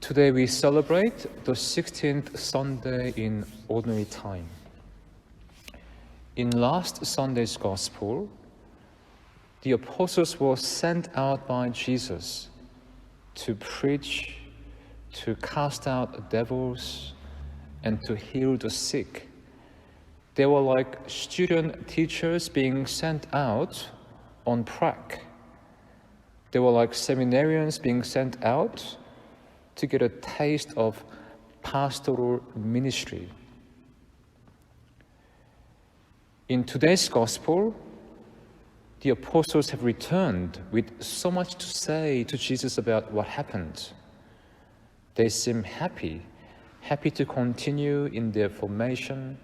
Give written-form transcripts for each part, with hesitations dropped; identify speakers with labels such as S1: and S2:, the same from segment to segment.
S1: Today we celebrate the 16th Sunday in Ordinary Time. In last Sunday's Gospel, the apostles were sent out by Jesus to preach, to cast out devils, and to heal the sick. They were like student teachers being sent out on prac. They were like seminarians being sent out to get a taste of pastoral ministry. In today's Gospel, the apostles have returned with so much to say to Jesus about what happened. They seem happy to continue in their formation,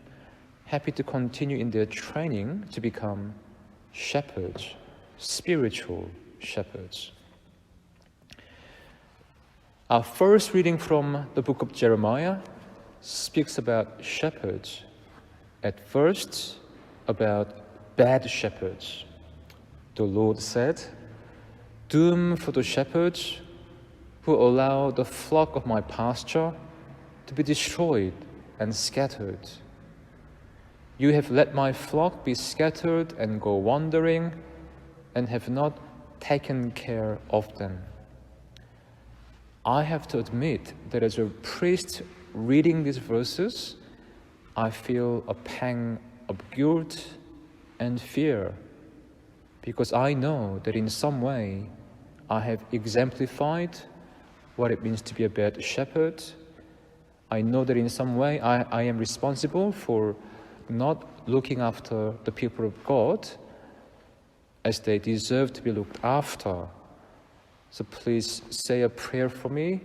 S1: happy to continue in their training to become shepherds, spiritual shepherds. Our first reading from the book of Jeremiah speaks about shepherds. At first, about bad shepherds. The Lord said, "Doom for the shepherds who allow the flock of my pasture to be destroyed and scattered. You have let my flock be scattered and go wandering, and have not taken care of them." I have to admit that as a priest reading these verses, I feel a pang of guilt and fear, because I know that in some way I have exemplified what it means to be a bad shepherd. I know that in some way I am responsible for not looking after the people of God as they deserve to be looked after. So please say a prayer for me.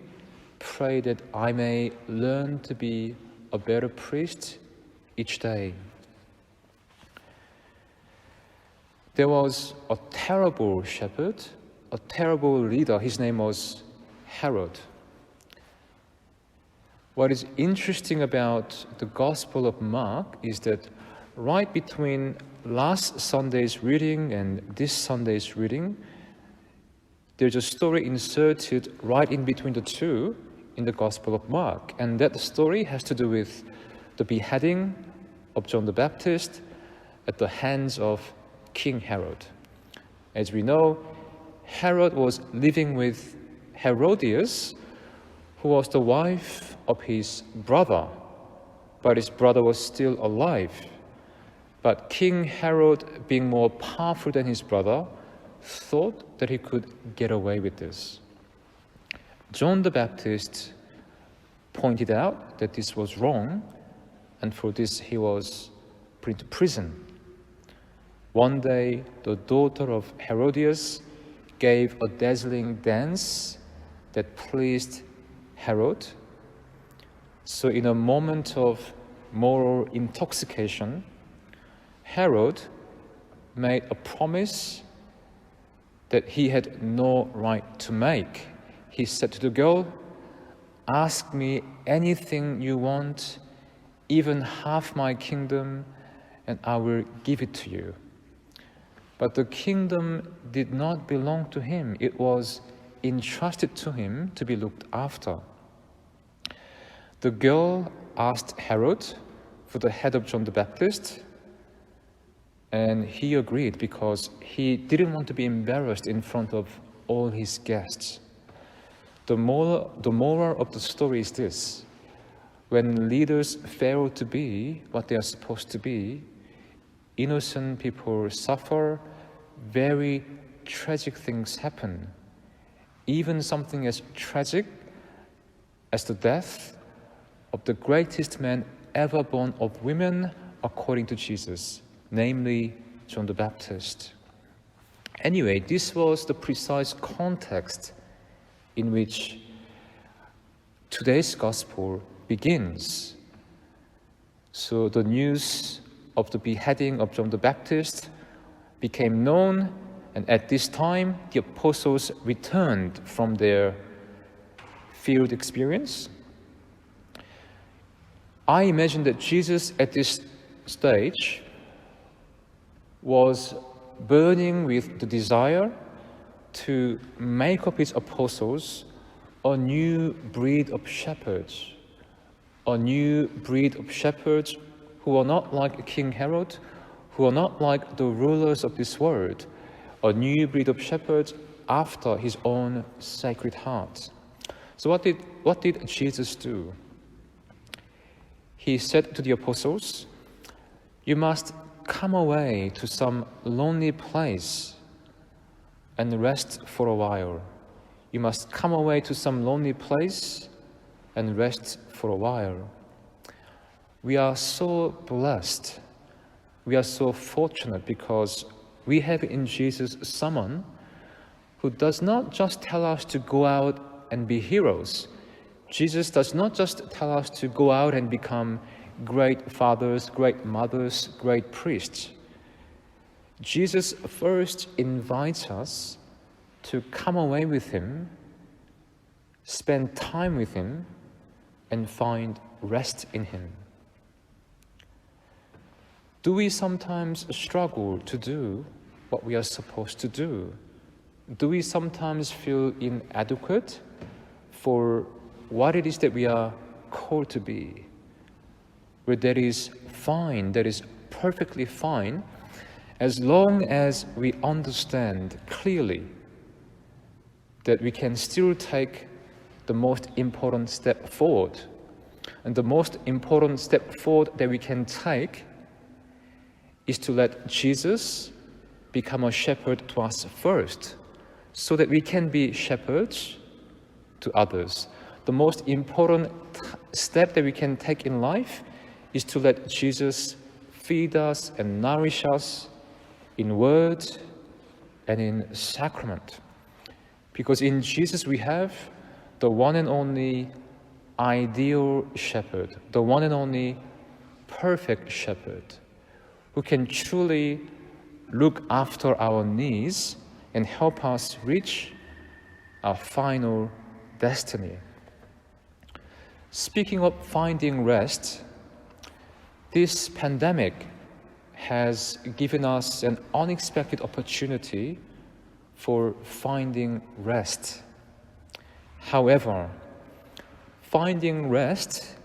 S1: Pray that I may learn to be a better priest each day. There was a terrible shepherd, a terrible leader. His name was Herod. What is interesting about the Gospel of Mark is that right between last Sunday's reading and this Sunday's reading, there's a story inserted right in between the two in the Gospel of Mark. And that story has to do with the beheading of John the Baptist at the hands of King Herod. As we know, Herod was living with Herodias, who was the wife of his brother, but his brother was still alive. But King Herod, being more powerful than his brother, thought that he could get away with this. John the Baptist pointed out that this was wrong, and for this he was put into prison. One day, the daughter of Herodias gave a dazzling dance that pleased Herod. So in a moment of moral intoxication, Herod made a promise that he had no right to make. He said to the girl, "Ask me anything you want, even half my kingdom, and I will give it to you." But the kingdom did not belong to him. It was entrusted to him to be looked after. The girl asked Herod for the head of John the Baptist, and he agreed because he didn't want to be embarrassed in front of all his guests. The moral of the story is this: when leaders fail to be what they are supposed to be, innocent people suffer, very tragic things happen. Even something as tragic as the death of the greatest man ever born of women according to Jesus, namely John the Baptist. Anyway, this was the precise context in which today's gospel begins. So the news of the beheading of John the Baptist became known, and at this time the apostles returned from their field experience. I imagine that Jesus at this stage was burning with the desire to make of his apostles a new breed of shepherds, a new breed of shepherds who are not like King Herod, who are not like the rulers of this world, a new breed of shepherds after his own sacred heart. So what did Jesus do? He said to the apostles, "You must come away to some lonely place and rest for a while. You must come away to some lonely place and rest for a while." We are so blessed. We are so fortunate because we have in Jesus someone who does not just tell us to go out and be heroes. Jesus does not just tell us to go out and become great fathers, great mothers, great priests. Jesus first invites us to come away with him, spend time with him, and find rest in him. Do we sometimes struggle to do what we are supposed to do? Do we sometimes feel inadequate for what it is that we are called to be? Well, that is fine, that is perfectly fine, as long as we understand clearly that we can still take the most important step forward. And the most important step forward that we can take is to let Jesus become a shepherd to us first, so that we can be shepherds to others. The most important step that we can take in life is to let Jesus feed us and nourish us in word and in sacrament. Because in Jesus we have the one and only ideal shepherd, the one and only perfect shepherd, who can truly look after our needs and help us reach our final destiny. Speaking of finding rest, this pandemic has given us an unexpected opportunity for finding rest. However, finding rest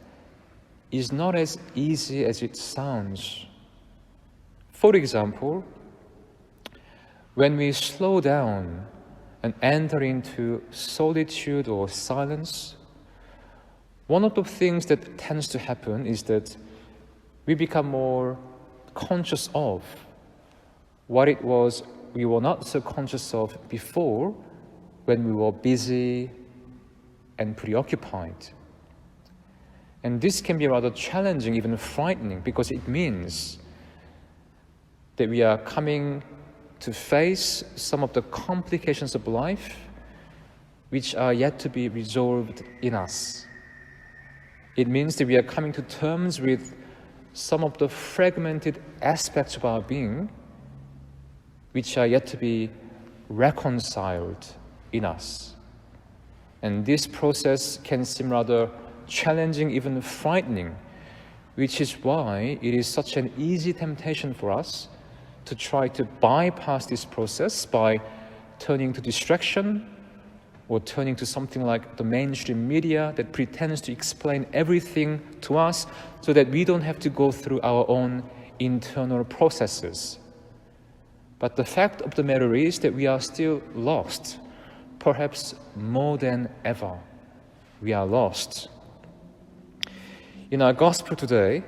S1: is not as easy as it sounds. For example, when we slow down and enter into solitude or silence, one of the things that tends to happen is that we become more conscious of what it was we were not so conscious of before when we were busy and preoccupied. And this can be rather challenging, even frightening, because it means that we are coming to face some of the complications of life which are yet to be resolved in us. It means that we are coming to terms with some of the fragmented aspects of our being which are yet to be reconciled in us. And this process can seem rather challenging, even frightening, which is why it is such an easy temptation for us to try to bypass this process by turning to distraction or turning to something like the mainstream media that pretends to explain everything to us so that we don't have to go through our own internal processes. But the fact of the matter is that we are still lost, perhaps more than ever. We are lost. In our gospel today,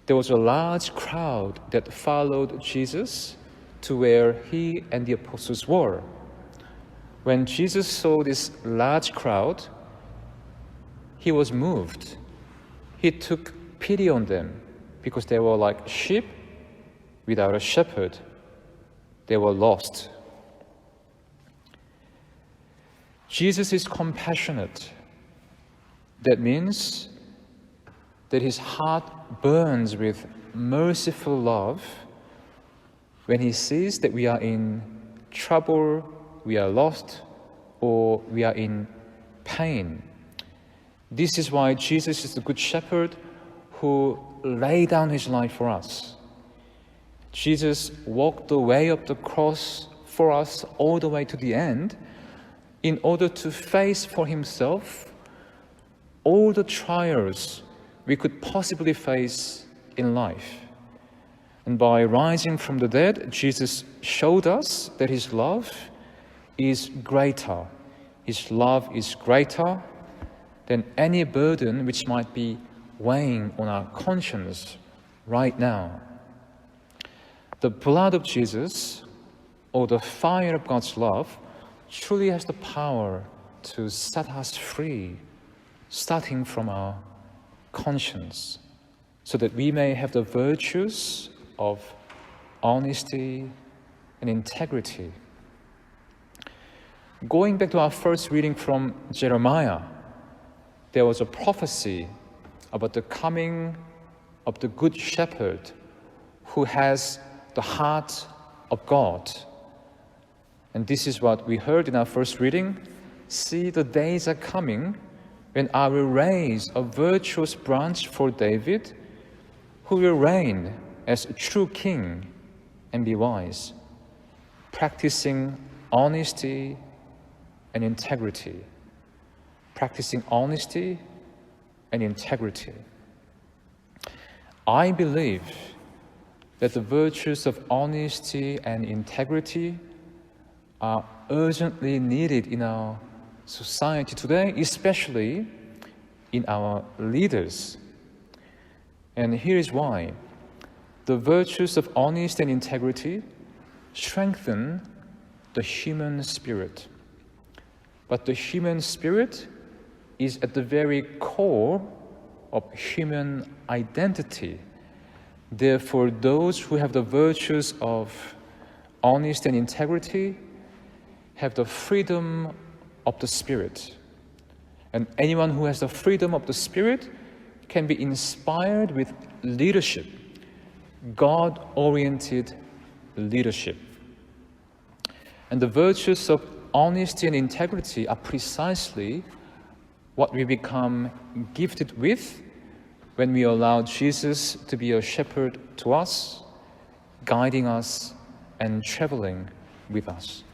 S1: there was a large crowd that followed Jesus to where he and the apostles were. When Jesus saw this large crowd, he was moved. He took pity on them because they were like sheep without a shepherd. They were lost. Jesus is compassionate. That means that his heart burns with merciful love when he sees that we are in trouble, we are lost, or we are in pain. This is why Jesus is the good shepherd who laid down his life for us. Jesus walked the way of the cross for us all the way to the end in order to face for himself all the trials we could possibly face in life. And by rising from the dead, Jesus showed us that his love is greater. His love is greater than any burden which might be weighing on our conscience right now. The blood of Jesus, or the fire of God's love, truly has the power to set us free, starting from our conscience, so that we may have the virtues of honesty and integrity. Going back to our first reading from Jeremiah, there was a prophecy about the coming of the Good Shepherd who has the heart of God. And this is what we heard in our first reading. See, the days are coming when I will raise a virtuous branch for David, who will reign as a true king and be wise, practicing honesty and integrity. Practicing honesty and integrity. I believe that the virtues of honesty and integrity are urgently needed in our society today, especially in our leaders. And here is why. The virtues of honesty and integrity strengthen the human spirit. But the human spirit is at the very core of human identity. Therefore, those who have the virtues of honesty and integrity have the freedom of the Spirit. And anyone who has the freedom of the Spirit can be inspired with leadership, God-oriented leadership. And the virtues of honesty and integrity are precisely what we become gifted with when we allow Jesus to be a shepherd to us, guiding us and traveling with us.